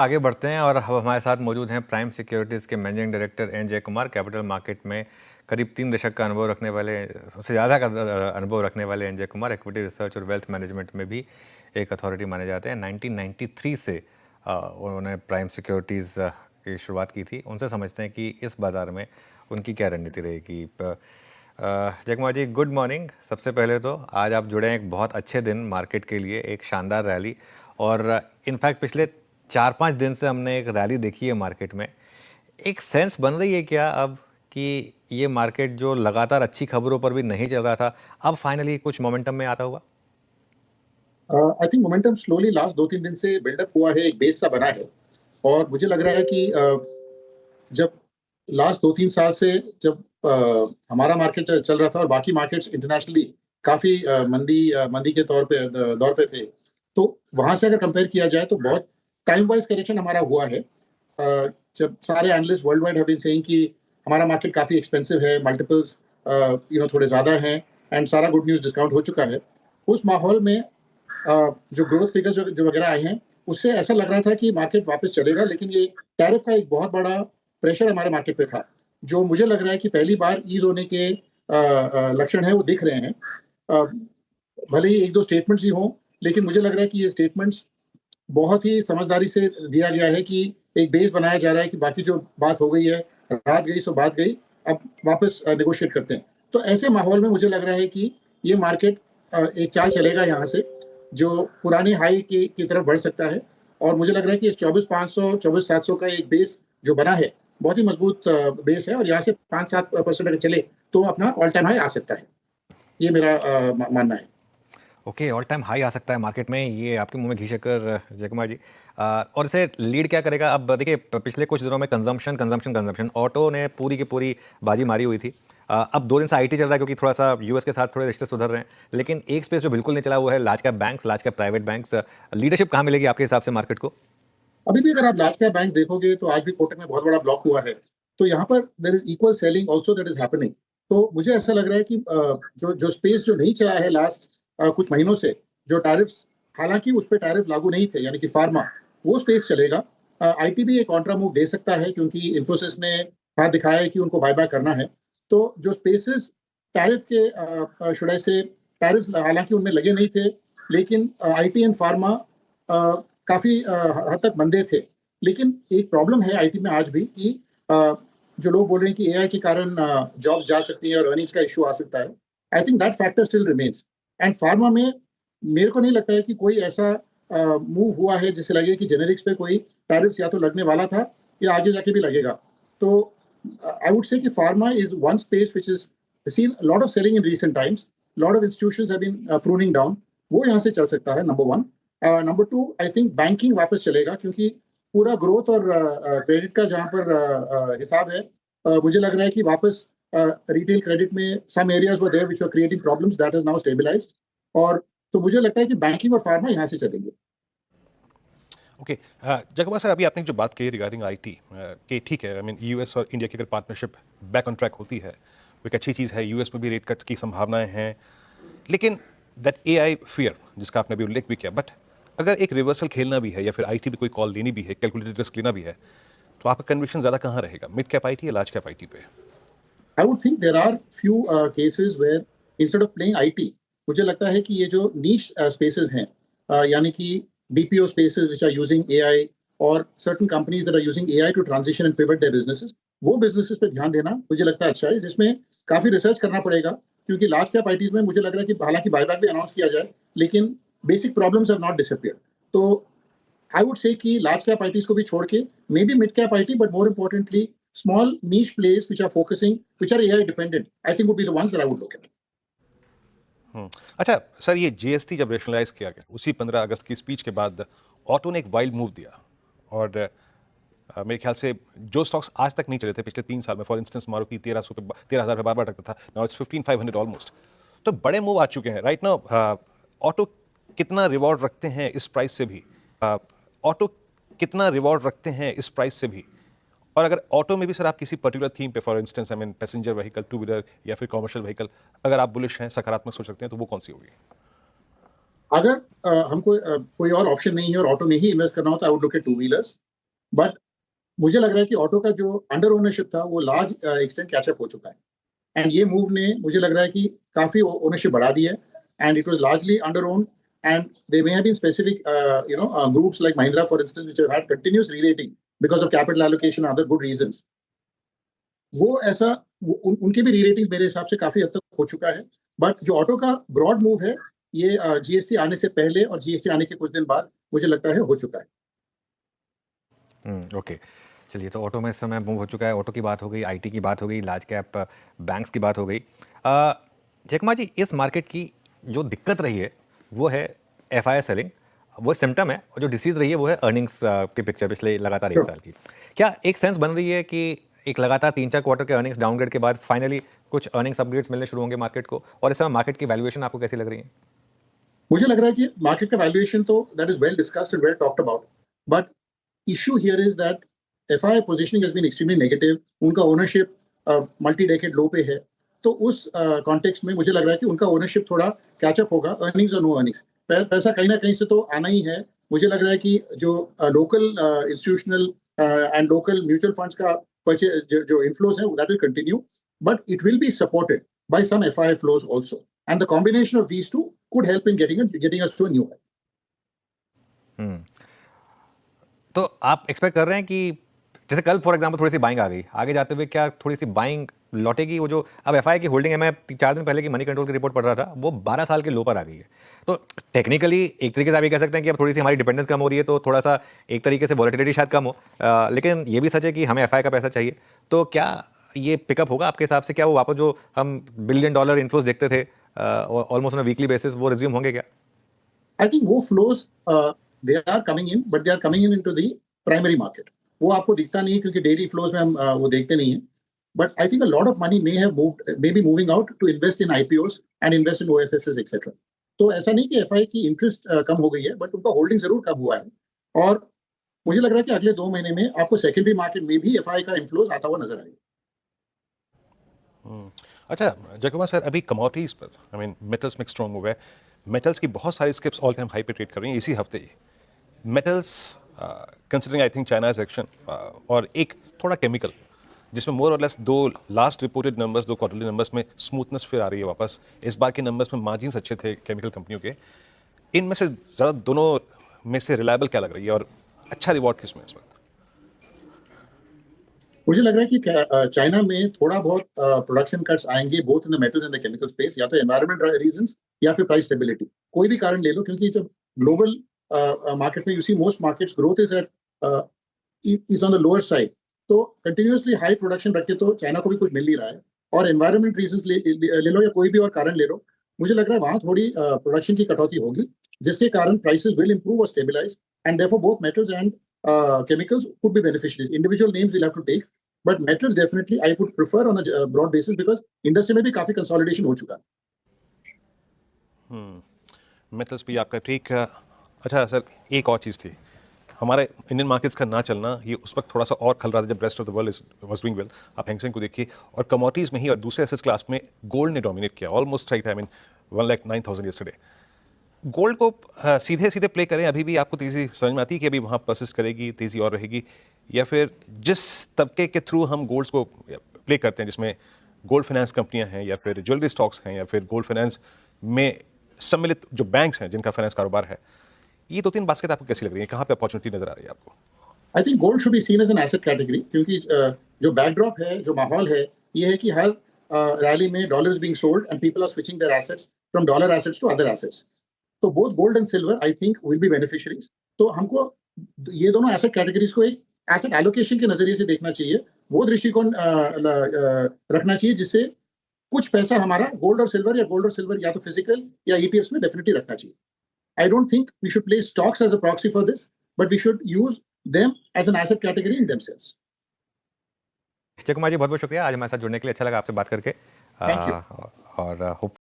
आगे बढ़ते हैं और अब हमारे साथ मौजूद हैं प्राइम सिक्योरिटीज़ के मैनेजिंग डायरेक्टर एन जय कुमार। कैपिटल मार्केट में करीब 3 दशक का अनुभव रखने वाले, उससे ज़्यादा का अनुभव रखने वाले एन जय कुमार इक्विटी रिसर्च और वेल्थ मैनेजमेंट में भी एक अथॉरिटी माने जाते हैं। 1993 से उन्होंने प्राइम सिक्योरिटीज़ की शुरुआत की थी। उनसे समझते हैं कि इस बाज़ार में उनकी क्या रणनीति रहेगी। जय कुमार जी, गुड मॉर्निंग। सबसे पहले तो आज आप जुड़े हैं एक बहुत अच्छे दिन मार्केट के लिए, एक शानदार रैली। और इनफैक्ट पिछले 4-5 दिन से हमने एक रैली देखी है मार्केट में। एक सेंस बन रही है क्या अब कि ये मार्केट जो लगातार अच्छी खबरों पर भी नहीं चल रहा था, अब फाइनली कुछ मोमेंटम में आता हुआ? I think momentum slowly last 2-3 दिन से बिल्डअप हुआ है, एक बेस सा बना है। और मुझे लग रहा है कि जब लास्ट 2-3 साल से जब हमारा मार्केट चल रहा था और बाकी मार्केट्स इंटरनेशनली काफी मंदी के दौर पे थे, तो वहां से अगर कंपेयर किया जाए तो बहुत टाइम वाइज करेक्शन हमारा हुआ है। जब सारे analyst worldwide have been saying कि हमारा मार्केट काफी एक्सपेंसिव है, मल्टीपल्स थोड़े ज्यादा हैं, एंड सारा गुड न्यूज डिस्काउंट हो चुका है। उस माहौल में जो ग्रोथ फिगर्स जो वगैरह आए हैं, उससे ऐसा लग रहा था कि मार्केट वापस चलेगा, लेकिन ये टैरिफ का एक बहुत बड़ा प्रेशर हमारे मार्केट पे था, जो मुझे लग रहा है कि पहली बार ईज होने के लक्षण है वो दिख रहे हैं। अ, भले ही एक दो स्टेटमेंट्स ही हों, लेकिन मुझे लग रहा है कि ये स्टेटमेंट्स बहुत ही समझदारी से दिया गया है कि एक बेस बनाया जा रहा है कि बाकी जो बात हो गई है, रात गई सो बात गई, अब वापस नेगोशिएट करते हैं। तो ऐसे माहौल में मुझे लग रहा है कि ये मार्केट एक चाल चलेगा यहाँ से, जो पुरानी हाई की तरफ बढ़ सकता है। और मुझे लग रहा है कि इस 24,500 24,700 का एक बेस जो बना है, बहुत ही मजबूत बेस है, और यहाँ से 5-7% अगर चले तो अपना ऑल टाइम हाई आ सकता है। ये मेरा मानना है। ओके, ऑल टाइम हाई आ सकता है मार्केट में, ये आपके मुंह में घी शक्कर जय कुमार जी। और इसे लीड क्या करेगा? अब देखिए, पिछले कुछ दिनों में कंजम्पशन कंजम्पशन कंजम्पशन ऑटो ने पूरी की पूरी बाजी मारी हुई थी। अब 2 दिन से आईटी चल रहा है क्योंकि थोड़ा सा यूएस के साथ थोड़े रिश्ते सुधर रहे हैं। लेकिन एक स्पेस जो बिल्कुल नहीं चला हुआ है, large cap banks, large cap private banks. Leadership कहाँ मिलेगी आपके हिसाब से मार्केट को? अभी भी अगर आप लार्ज कैप बैंक देखोगे तो आज भी कोटक में बहुत बड़ा ब्लॉक हुआ है। तो यहाँ पर there is equal selling also that is happening. तो मुझे ऐसा लग रहा है कि जो जो स्पेस जो नहीं चला है लास्ट कुछ महीनों से, जो टैरिफ्स, हालांकि उस पर टैरिफ लागू नहीं थे, यानी कि फार्मा, वो स्पेस चलेगा। आईटी भी एक कॉन्ट्रा मूव दे सकता है, क्योंकि इन्फोसिस ने हाथ दिखाया है कि उनको बायबैक करना है। तो जो स्पेसेस टैरिफ के शुड आई से, टैरिफ हालांकि उनमें लगे नहीं थे, लेकिन आईटी एंड फार्मा काफ़ी हद तक मंदे थे। लेकिन एक प्रॉब्लम है आईटी में आज भी कि अ, जो लोग बोल रहे हैं कि एआई के कारण जॉब्स जा सकती हैं और अर्निंग्स का इश्यू आ सकता है। I think that factor still remains. And pharma में मेरे को नहीं लगता है कि कोई ऐसा मूव हुआ है जिससे लगे कि जेनेरिक्स पे कोई टैरिफ्स या तो लगने वाला था या आगे जाके भी लगेगा। तो आई वुड से कि pharma is one space which is seen lot of selling in recent times, lot of institutions have been pruning down. वो यहाँ से चल सकता है, number one. Number two, I think banking वापस चलेगा, क्योंकि पूरा ग्रोथ और क्रेडिट का जहाँ पर हिसाब है, मुझे लग रहा है कि वापस रिटेल क्रेडिट में some areas were there which were creating problems, that is now stabilised. और तो मुझे लगता है कि बैंकिंग और फार्मा यहाँ से चलेंगे। ओके। जगमा सर, अभी आपने जो बात कही रिगार्डिंग आईटी, कि ठीक है, आई मीन यूएस और इंडिया की अगर पार्टनरशिप बैक ऑन ट्रैक होती है, वो एक अच्छी चीज़ है। यूएस में भी रेट कट की संभावनाएं हैं, लेकिन दैट एआई फियर जिसका आपने अभी उल्लेख भी किया, बट अगर एक रिवर्सल खेलना भी है या फिर आईटी पे कोई कॉल लेनी भी है, कैलकुलेटेड रिस्क लेना भी है, तो आपका कन्विक्शन ज़्यादा कहाँ रहेगा, मिड कैप आईटी या लार्ज कैप आईटी पे? I would think there are few cases where instead of playing IT, मुझे लगता है कि ये जो नीश स्पेसेस हैं, यानी कि BPO spaces which are using AI, और certain companies that are using AI to transition and pivot their businesses, वो बिजनेसेस पे ध्यान देना मुझे लगता है अच्छा है, जिसमें काफी रिसर्च करना पड़ेगा। क्योंकि लार्ज कैप आईटीज में मुझे लग रहा है कि हालांकि बायबैक भी अनाउंस किया जाए, लेकिन basic problems have not disappeared. तो आई वुड से कि लार्ज कैप आईटीज को भी छोड़ के may be mid cap IT, but more importantly small niche plays which are focusing, which are AI dependent, I think would be the ones that I would look at. अच्छा sir, ये GST जब rationalise किया गया उसी 15 अगस्त की speech के बाद auto ने एक वाइल्ड मूव दिया, और मेरे ख्याल से जो स्टॉक्स आज तक नहीं चले थे पिछले 3 साल में, फॉर इंस्टेंस मारुति 1300 पे 13,000 पे बार बार टकता था, नाउ इट्स 15,500 ऑलमोस्ट। तो बड़े मूव आ चुके हैं राइट नाउ। ऑटो कितना रिवॉर्ड रखते हैं इस प्राइस से भी? ऑटो कितना रिवॉर्ड रखते हैं इस प्राइस से भी? और अगर ऑटो में भी सर आप किसी पर्टिकुलर थीम पे, for instance I mean passenger vehicle, two wheeler या फिर कॉमर्शियल व्हीकल, अगर आप बुलिश हैं, सकारात्मक सोच सकते हैं, तो वो कौन सी होगी? अगर हमको कोई और ऑप्शन नहीं है और ऑटो में ही इन्वेस्ट करना होता है, I would look at two wheelers. But मुझे लग रहा है कि ऑटो का जो अंडर ओनरशिप था वो लार्ज एक्सटेंट कैचअप हो चुका है, एंड ये मूव ने मुझे लग रहा है कि काफी ओनरशिप बढ़ा दी है, and it was largely under owned, and they may have been specific groups like Mahindra for instance which have had continuous rerating because of capital allocation other good reasons. वो ऐसा उनके भी री-रेटिंग मेरे हिसाब से काफी हद तक हो चुका है, बट जो ऑटो का ब्रॉड मूव है ये जीएसटी आने से पहले और जीएसटी आने के कुछ दिन बाद मुझे लगता है हो चुका है। ओके, चलिए, तो ऑटो में इस समय मूव हो चुका है। ऑटो की बात हो गई, आईटी की बात हो गई, लार्ज कैप बैंक्स की बात हो गई। जयकुमार जी, इस मार्केट की जो दिक्कत रही है वो है एफआई सेलिंग, वो सिम्टम है, और जो डिसीज रही है वो है अर्निंग्स की पिक्चर पिछले लगातार एक साल की। क्या एक सेंस बन रही है कि एक लगातार 3-4 क्वार्टर के अर्निंग्स डाउनग्रेड के बाद फाइनली कुछ अर्निंग्स अपग्रेड्स मिलने शुरू होंगे मार्केट को, और इस समय मार्केट की वैल्यूएशन आपको कैसी लग रही है? मुझे लग रहा है कि मार्केट का वैल्यूएशन तो that is well discussed and well talked about, but issue here is that FI positioning has been extremely negative, उनका ओनरशिप मल्टी डेकेड लो पे है, तो उस कॉन्टेक्स्ट में मुझे लग रहा है कि उनका ओनरशिप थोड़ा कैचअप होगा, अर्निंग्स और नो अर्निंग्स। पैसा कहीं ना कहीं से तो आना ही है। मुझे लग रहा है कि जो local institutional and local mutual funds का जो इनफ्लोज है that will continue, but it will be supported by some FI flows also, and the combination of these two could help in getting us to a new high. तो आप expect कर रहे हैं कि जैसे कल फॉर एग्जांपल थोड़ी सी buying आ गई, आगे जाते हुए क्या थोड़ी सी बाइंग लौटेगी? वो जो अब एफआई की होल्डिंग है, मैं 4 दिन पहले की मनी कंट्रोल की रिपोर्ट पढ़ रहा था, वो 12 साल के लो पर आ गई है। तो टेक्निकली एक तरीके से आप ये कह सकते हैं कि अब थोड़ी सी हमारी डिपेंडेंस कम हो रही है, तो थोड़ा सा एक तरीके से वॉलेटिलिटी शायद कम हो, लेकिन ये भी सच है कि हमें एफआई का पैसा चाहिए। तो क्या ये पिकअप होगा आपके हिसाब से? क्या वो वापस जो हम $1 बिलियन इनफ्लोज देखते थे almost on a weekly basis, वो रिज्यूम होंगे क्या? I think वो flows they are coming in, but they are coming in into the primary market. वो आपको दिखता नहीं है क्योंकि डेली फ्लोज में हम वो देखते नहीं है, but I think a lot of money may be moving out to invest in IPOs and invest in OFSs etc. तो ऐसा नहीं कि एफआई की इंटरेस्ट कम हो गई है, बट उनका होल्डिंग जरूर कम हुआ है, और मुझे लग रहा है कि अगले 2 महीने में आपको सेकेंडरी मार्केट में भी एफआई का इन्फ्लोज आता हुआ नजर आएगा। अच्छा जयकुमार सर, अभी कमोडिटीज़ पर आई मीन मेटल्स में स्ट्रॉन्ग हुआ है। मेटल्स की बहुत सारी स्किप्स ऑल टाइम हाई पे ट्रेड कर रही हैं इसी हफ्ते ही। Metals considering I think China's action और एक थोड़ा केमिकल जिसमें मोर और लेस दो last reported numbers, 2 quarterly numbers में स्मूथनेस फिर आ रही है वापस। इस बार के नंबर्स में मार्जिन्स अच्छे थे केमिकल कंपनियों के। इनमें से ज़्यादा दोनों में से रिलायबल क्या लग रही है और अच्छा रिवॉर्ड किस में इस वक्त? मुझे लग रहा है कि चाइना में थोड़ा बहुत प्रोडक्शन कट्स आएंगे both in the metals and the chemical space, या तो एनवायरमेंटल रीजंस या फिर प्राइस स्टेबिलिटी, कोई भी कारण ले लो, क्योंकि जब ग्लोबल मार्केट में you see most markets growth is on the lower side, तो कंटिन्यूअसली हाई प्रोडक्शन रख के तो चाइना को भी कुछ मिल नहीं रहा है, और एनवायरमेंट रीजंस ले लो या कोई भी और कारण ले लो, मुझे लग रहा है वहां थोड़ी प्रोडक्शन की कटौती होगी, जिसके कारण प्राइसेस विल इंप्रूव और stabilise, and therefore both metals and chemicals could be beneficiaries. Individual names we'll have to take, but metals definitely I would prefer on a broad basis because industry में भी काफी consolidation हो चुका है। Metals भी आपका ठीक है। अच्छा सर, एक और चीज़ थी, हमारे इंडियन मार्केट्स का ना चलना ये उस वक्त थोड़ा सा और खल रहा था जब rest of the world was doing well. आप हैंगसेंग को देखिए, और कमोडिटीज़ में ही और दूसरे एसेट क्लास में गोल्ड ने डोमिनेट किया almost, right, I mean 1,09,000 yesterday. Gold को सीधे सीधे प्ले करें, अभी भी आपको तेज़ी समझ में आती है कि अभी वहाँ परसिस्ट करेगी, तेज़ी और रहेगी, या फिर जिस तबके के थ्रू हम गोल्ड्स को प्ले करते हैं जिसमें गोल्ड फाइनेंस कंपनियां हैं या फिर ज्वेलरी स्टॉक्स हैं या फिर गोल्ड फाइनेंस में सम्मिलित जो बैंक्स हैं जिनका फाइनेंस कारोबार है, ये 2-3 बास्केट आपको कैसी लग रही है? कहाँ पे अपॉर्चुनिटी नजर आ रही है आपको? I think gold should be seen as an asset category, क्योंकि जो बैकड्रॉप है, जो माहौल है, ये है कि हर रैली में dollars being sold and people are switching their assets from dollar assets to other assets, तो both gold and silver I think will be beneficiaries. तो हमको ये दोनों एसेट कैटेगरीज को एक एसेट एलोकेशन के नजरिए से देखना चाहिए, वो दृष्टिकोण रखना चाहिए जिससे कुछ पैसा हमारा गोल्ड और सिल्वर या तो फिजिकल या ईटीएफ्स में डेफिनेटली रखना चाहिए। I don't think we should play stocks as a proxy for this, but we should use them as an asset category in themselves. Jaikumar ji, बहुत बहुत शुक्रिया आज हमारे साथ जुड़ने के लिए, अच्छा लगा आपसे बात करके। Thank you. और होप